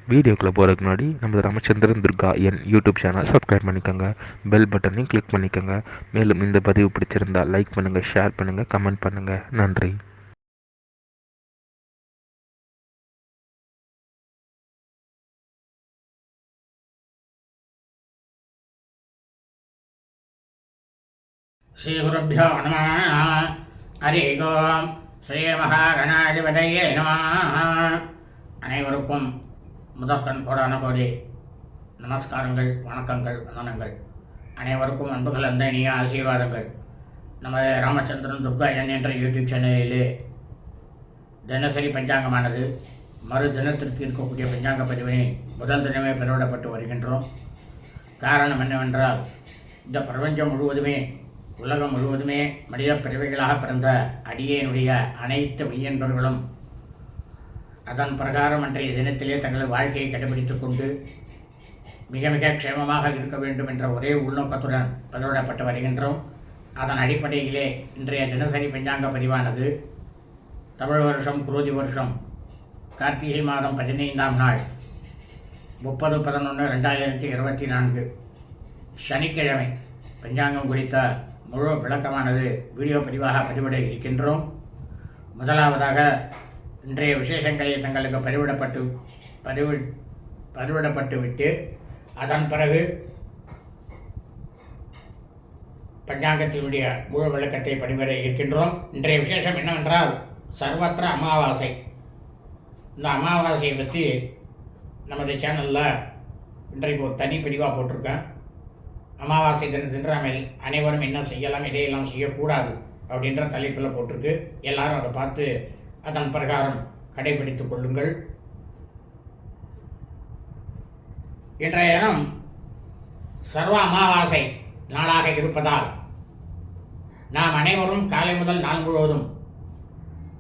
வீடியோக்குள்ளே போகிறதுக்கு முன்னாடி நம்ம ராமச்சந்திரன் துர்கா என் யூடியூப் சேனல் சப்ஸ்கிரைப் பண்ணிக்கோங்க, பெல் பட்டனையும் கிளிக் பண்ணிக்கோங்க. மேலும் இந்த பதிவு பிடிச்சிருந்தால் லைக் பண்ணுங்கள், ஷேர் பண்ணுங்கள், கமெண்ட் பண்ணுங்கள். நன்றி. ஸ்ரீகுருभ्यो நமः. ஹரி ஓம். ஸ்ரீ மகாகணாதிபதியே நமः. அனைவருக்கும் முதற்கண் கோடான கோடி நமஸ்காரங்கள், வணக்கங்கள், வந்தனங்கள். அனைவருக்கும் அன்புகள் அந்த இனிய ஆசீர்வாதங்கள். நமது ராமச்சந்திரன் துர்கா என் என்ற யூடியூப் சேனலிலே தினசரி பஞ்சாங்கமானது மறு தினத்திற்கு இருக்கக்கூடிய பஞ்சாங்க பதிவினை முதல் தினமே பெறவிடப்பட்டு வருகின்றோம். காரணம் என்னவென்றால், இந்த பிரபஞ்சம் முழுவதுமே, உலகம் முழுவதுமே மனித பிறவிகளாக பிறந்த அடியேனுடைய அனைத்து மெய்யன்பர்களும் அதன் பிரகாரம் அன்றைய தினத்திலே தங்களது வாழ்க்கையை கடைபிடித்துக் கொண்டு மிக மிக க்ஷேமமாக இருக்க வேண்டும் என்ற ஒரே உள்நோக்கத்துடன் பதிவிடப்பட்டு வருகின்றோம். அதன் அடிப்படையிலே இன்றைய தினசரி பஞ்சாங்க பதிவானது தமிழ் வருஷம் குரோதி வருஷம் கார்த்திகை மாதம் 15ஆம் நாள் 30/11/2024 சனிக்கிழமை பஞ்சாங்கம் குறித்த முழு விளக்கமானது வீடியோ பதிவாக பதிவிட இருக்கின்றோம். முதலாவதாக இன்றைய விசேஷங்களை தங்களுக்கு பதிவிடப்பட்டு விட்டு அதன் பிறகு பஞ்சாங்கத்தினுடைய முழு விளக்கத்தை பதிவிட இருக்கின்றோம். இன்றைய விசேஷம் என்னவென்றால் சர்வத்திர அமாவாசை. இந்த அமாவாசையை பற்றி நமது சேனலில் இன்றைக்கு ஒரு தனி பதிவாக போட்டிருக்கேன். அமாவாசை தினத்தன்று நம்ம அனைவரும் என்ன செய்யலாம், இதையெல்லாம் செய்யக்கூடாது அப்படின்ற தலைப்பில் போட்டிருக்கு. எல்லாரும் அதை பார்த்து அதன் பிரகாரம் கடைபிடித்துக் கொள்ளுங்கள். இன்றைய தினம் சர்வ அமாவாசை நாளாக இருப்பதால் நாம் அனைவரும் காலை முதல் நாள் முழுவதும்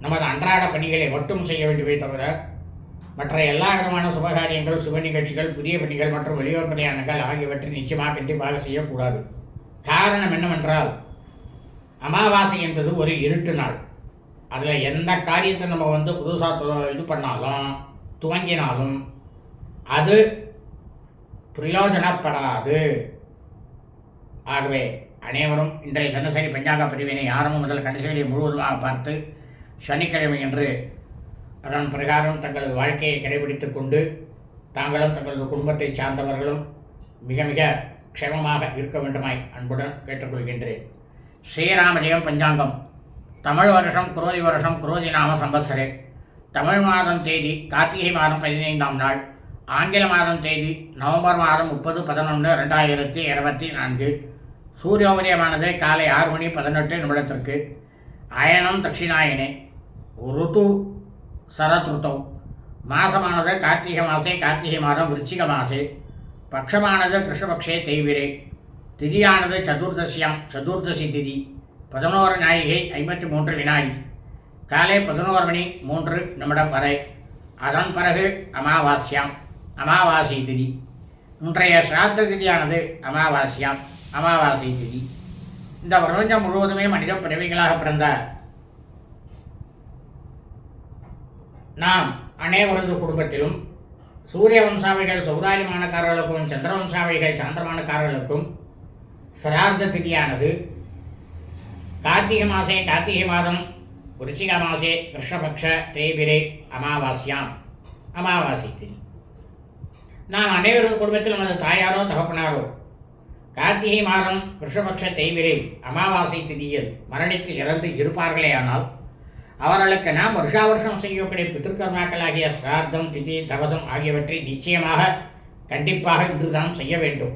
நமது அன்றாட பணிகளை மட்டும் செய்ய வேண்டியவை தவிர மற்ற எல்லா விதமான சுபகாரியங்கள், சுப நிகழ்ச்சிகள், புதிய பணிகள் மற்றும் வெளியூர் பிரயாணங்கள் ஆகியவற்றை நிச்சயமாக கண்டிப்பாக செய்யக்கூடாது. காரணம் என்னவென்றால், அமாவாசை என்பது ஒரு இருட்டு நாள். அதில் எந்த காரியத்தை நம்ம புதுசாக இது பண்ணாலும் துவங்கினாலும் அது பிரயோஜனப்படாது. ஆகவே அனைவரும் இன்றைய தினசரி பஞ்சாங்க பிரிவினை ஆரம்பம் முதல் கடைசியை முழுவதுமாக பார்த்து சனிக்கிழமை என்று அதன் பிரகாரம் தங்களது வாழ்க்கையை கடைபிடித்துக் கொண்டு தாங்களும் தங்களது குடும்பத்தை சார்ந்தவர்களும் மிக மிக க்ஷேமமாக இருக்க வேண்டுமாய் அன்புடன் கேட்டுக்கொள்கின்றேன். ஸ்ரீராமஜெயம் பஞ்சாங்கம். தமிழ் வருஷம் குரோதி வருஷம் குரோதி நாம சம்பத்சரே. தமிழ் மாதம் தேதி கார்த்திகை மாதம் 15ஆம் நாள். ஆங்கில மாதம் தேதி நவம்பர் மாதம் 30/11/2024. சூரியோதயமானது காலை 6:18 அயனம் தட்சிணாயனே. ருத்து சரத் ருத்தௌ. மாசமானது கார்த்திகை மாசே, கார்த்திகை மாதம் விருச்சிக மாசே. பக்ஷமானது கிருஷ்ணபக்ஷே தேய்விரே. திதியானது சதுர்தசி திதி. 11 நாழிகை 53 வினாடி. காலை 11:03 வரை. அதன் பிறகு அமாவாசை திதி. இன்றைய ஸ்ராத்த திதியானது அமாவாசை திதி. இந்த பிரபஞ்சம் முழுவதுமே மனித பிறவிகளாக பிறந்த நாம் அனைவரது குடும்பத்திலும் சூரிய வம்சாவளிகள் சௌராரியமானக்காரர்களுக்கும் சந்திர வம்சாவளிகள் சாந்திரமானக்காரர்களுக்கும் சிரார்த்த திதியானது கார்த்திகை மாசே, கார்த்திகை மாதம் விருச்சிக மாசே கிருஷ்ணபக்ஷ தேய்பிரே அமாவாசை திதி. நாம் அனைவரது குடும்பத்திலும் அந்த தாயாரோ தகப்பனாரோ கார்த்திகை மாதம் கிருஷ்ணபக்ஷ தேய்பிரே அமாவாசை திதியில் மரணித்து இறந்து இருப்பார்களே ஆனால் அவர்களுக்கு நாம் வருஷா வருஷம் செய்யக்கூடிய பித்திருக்கர்மாக்களாகிய சிரார்த்தம், திதி, தவசம் ஆகியவற்றை நிச்சயமாக கண்டிப்பாக இன்றுதான் செய்ய வேண்டும்.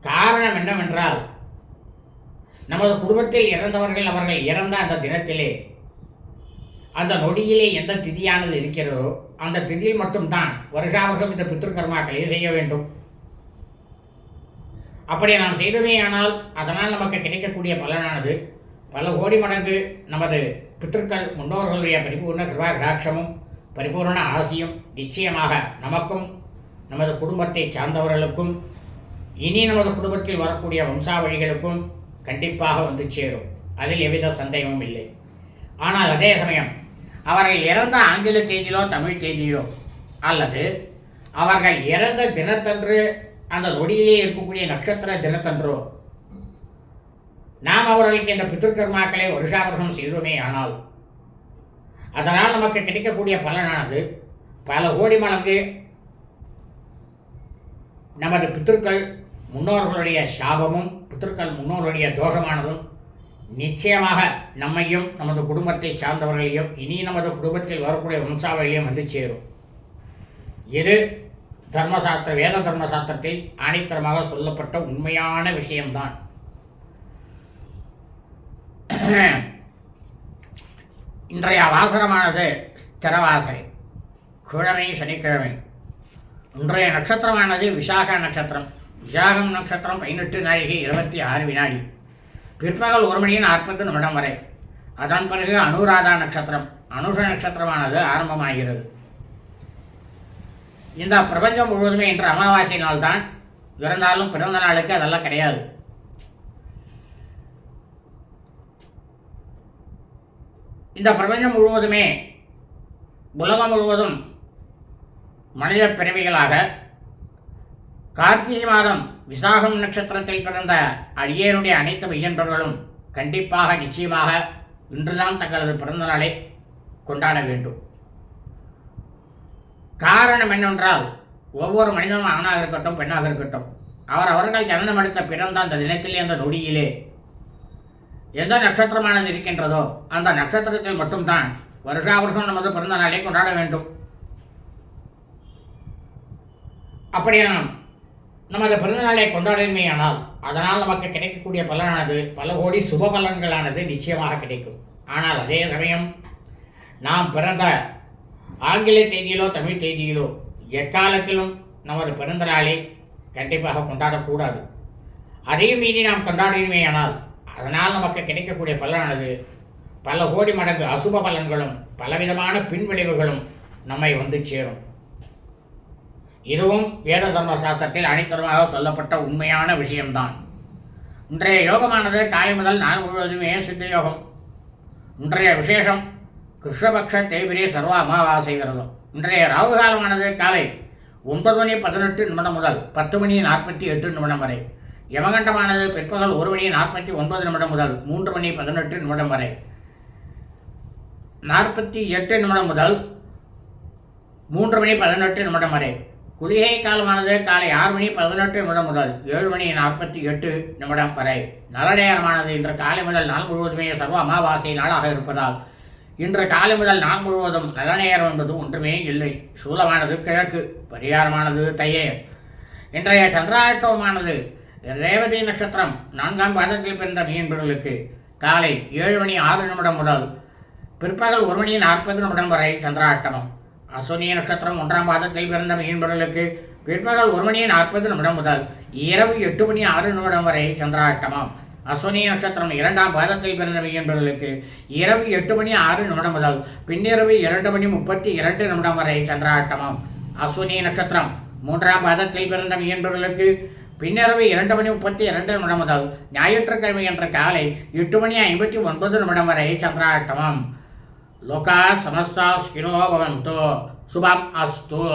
காரணம் என்னவென்றால், நமது குடும்பத்தில் இறந்தவர்கள் அவர்கள் இறந்த அந்த தினத்திலே அந்த நொடியிலே எந்த திதியானது இருக்கிறதோ அந்த திதியில் மட்டும்தான் வருஷா வருஷம் இந்த பித்திருக்கர்மாக்களை செய்ய வேண்டும். அப்படி நாம் செய்தமே ஆனால் அதனால் நமக்கு கிடைக்கக்கூடிய பலனானது பல கோடி மடங்கு நமது பித்திருக்கள் முன்னோர்களுடைய பரிபூர்ண கிருபா கடாட்சமும் பரிபூர்ண ஆசியும் நிச்சயமாக நமக்கும் நமது குடும்பத்தை சார்ந்தவர்களுக்கும் இனி நமது குடும்பத்தில் வரக்கூடிய வம்சாவழிகளுக்கும் கண்டிப்பாக வந்து சேரும். அதில் எவ்வித சந்தேகமும் இல்லை. ஆனால் அதே சமயம் அவர்கள் இறந்த ஆங்கில தேதியிலோ தமிழ் தேதியிலோ அல்லது அவர்கள் இறந்த தினத்தன்று அந்த நொடியிலே இருக்கக்கூடிய நட்சத்திர தினத்தன்றோ நாம் அவர்களுக்கு இந்த பித்ருக்கர்மாக்களை வருஷா வருஷம் செய்தோமே ஆனால் அதனால் நமக்கு கிடைக்கக்கூடிய பலனானது பல கோடி மடங்கு நமது பித்ருக்கள் முன்னோர்களுடைய சாபமும் பித்ருக்கள் முன்னோர்களுடைய தோஷமானதும் நிச்சயமாக நம்மையும் நமது குடும்பத்தை சார்ந்தவர்களையும் இனி நமது குடும்பத்தில் வரக்கூடிய வம்சாவளியும் வந்து சேரும். இது தர்மசாஸ்திர வேத தர்மசாஸ்திரத்தில் ஆணித்தரமாக சொல்லப்பட்ட உண்மையான விஷயம்தான். இன்றைய வாசரமானது ஸ்திரவாசரை, கிழமை சனிக்கிழமை. இன்றைய நட்சத்திரமானது விசாக நட்சத்திரம். விசாகம் நட்சத்திரம் 18 நாழிகை 26 வினாடி, பிற்பகல் 1 மணி 40 நிமிடம் வரை. அதன் பிறகு அனுராதா நட்சத்திரம், அனுஷ நட்சத்திரமானது ஆரம்பமாகிறது. இந்த பிரபஞ்சம் முழுவதுமே இன்று அமாவாசை நாள் தான். இருந்தாலும் பிறந்த நாளுக்கு அதெல்லாம் கிடையாது. இந்த பிரபஞ்சம் முழுவதுமே உலகம் முழுவதும் மனித பிறவிகளாக கார்த்திகை மாதம் விசாகம் நட்சத்திரத்தில் பிறந்த அடியேனுடைய அனைத்து மையன்பர்களும் கண்டிப்பாக நிச்சயமாக இன்றுதான் தங்களது பிறந்த நாளை கொண்டாட வேண்டும். காரணம் என்னவென்றால் ஒவ்வொரு மனிதனும் ஆணாக இருக்கட்டும் பெண்ணாக இருக்கட்டும் அவர்கள் ஜனனம் எடுத்த பிறந்த அந்த தினத்திலே அந்த நொடியிலே எந்த நட்சத்திரமானது இருக்கின்றதோ அந்த நட்சத்திரத்தில் மட்டும்தான் வருஷா வருஷம் நமது பிறந்த நாளை கொண்டாட வேண்டும். அப்படியே நாம் நமது பிறந்தநாளை கொண்டாடுமையானால் அதனால் நமக்கு கிடைக்கக்கூடிய பலனானது பல கோடி சுப பலன்களானது நிச்சயமாக கிடைக்கும். ஆனால் அதே சமயம் நாம் பிறந்த ஆங்கில தேதியிலோ தமிழ் தேதியிலோ எக்காலத்திலும் நமது பிறந்த நாளை கண்டிப்பாக கொண்டாடக்கூடாது. அதையும் மீறி நாம் கொண்டாடுமையானால் அதனால் நமக்கு கிடைக்கக்கூடிய பலனானது பல கோடி மடங்கு அசுப பலன்களும் பலவிதமான பின்விளைவுகளும் நம்மை வந்து சேரும். இதுவும் வேத தர்ம சாஸ்திரத்தில் அனைத்தரமாக சொல்லப்பட்ட உண்மையான விஷயம்தான். இன்றைய யோகமானது காலை முதல் நாள் முழுவதுமே சித்த யோகம். இன்றைய விசேஷம் கிருஷ்ணபக்ஷ தேய்பிரி சர்வ அமாவாசை விரதம். இன்றைய ராகு காலமானது காலை 9 மணி 18 நிமிடம் முதல் 10 மணி 48 நிமிடம் வரை. யமகண்டமானது பிற்பகல் 1 மணி 49 நிமிடம் முதல் 3 மணி 18 நிமிடம் வரை. 48 நிமிடம் முதல் 3 மணி 18 நிமிடம் வரை. குளிகை காலமானது காலை 6 மணி 18 நிமிடம் முதல் 7 மணி 48 நிமிடம் வரை. நல்ல நேரமானது இன்று காலை முதல் நாள் முழுவதுமே சர்வ அமாவாசை நாளாக இருப்பதால் இன்று காலை முதல் நாள் முழுவதும் நல்ல நேரம் என்பது ஒன்றுமே இல்லை. சூலமானது கிழக்கு, பரிகாரமானது தையர். இன்றைய சந்திராஷ்டமமானது ரேவதி நட்சத்திரம் 4ஆம் பாதத்தில் பிறந்த மீன்பர்களுக்கு காலை 7 மணி 6 நிமிடம் முதல் பிற்பகல் 1 மணி 40 நிமிடம் வரை சந்திராஷ்டமம். அஸ்வினி நட்சத்திரம் 1ஆம் பாதத்தில் பிறந்த மீன்பர்களுக்கு பிற்பகல் 1 மணி 40 நிமிடம் முதல் இரவு 8 மணி 6 நிமிடம் வரை சந்திராஷ்டமம். அஸ்வினி நட்சத்திரம் 2ஆம் பாதத்தில் பிறந்த மீன்பர்களுக்கு இரவு 8 மணி 6 நிமிடம் முதல் பின்னிரவு 2 மணி 32 நிமிடம் வரை சந்திராஷ்டமம். அஸ்வினி நட்சத்திரம் 3ஆம் பாதத்தில் பிறந்த மீன்பர்களுக்கு பின்னிரவு 2 மணி 32 நிமிடம் முதல் ஞாயிற்றுக்கிழமை என்ற காலை 8 மணி 59 நிமிடம் வரை சந்திராஷ்டமம். லோகா சமஸ்தா ஸ்கினோ பவந்தோ சுபம் அஸ்து.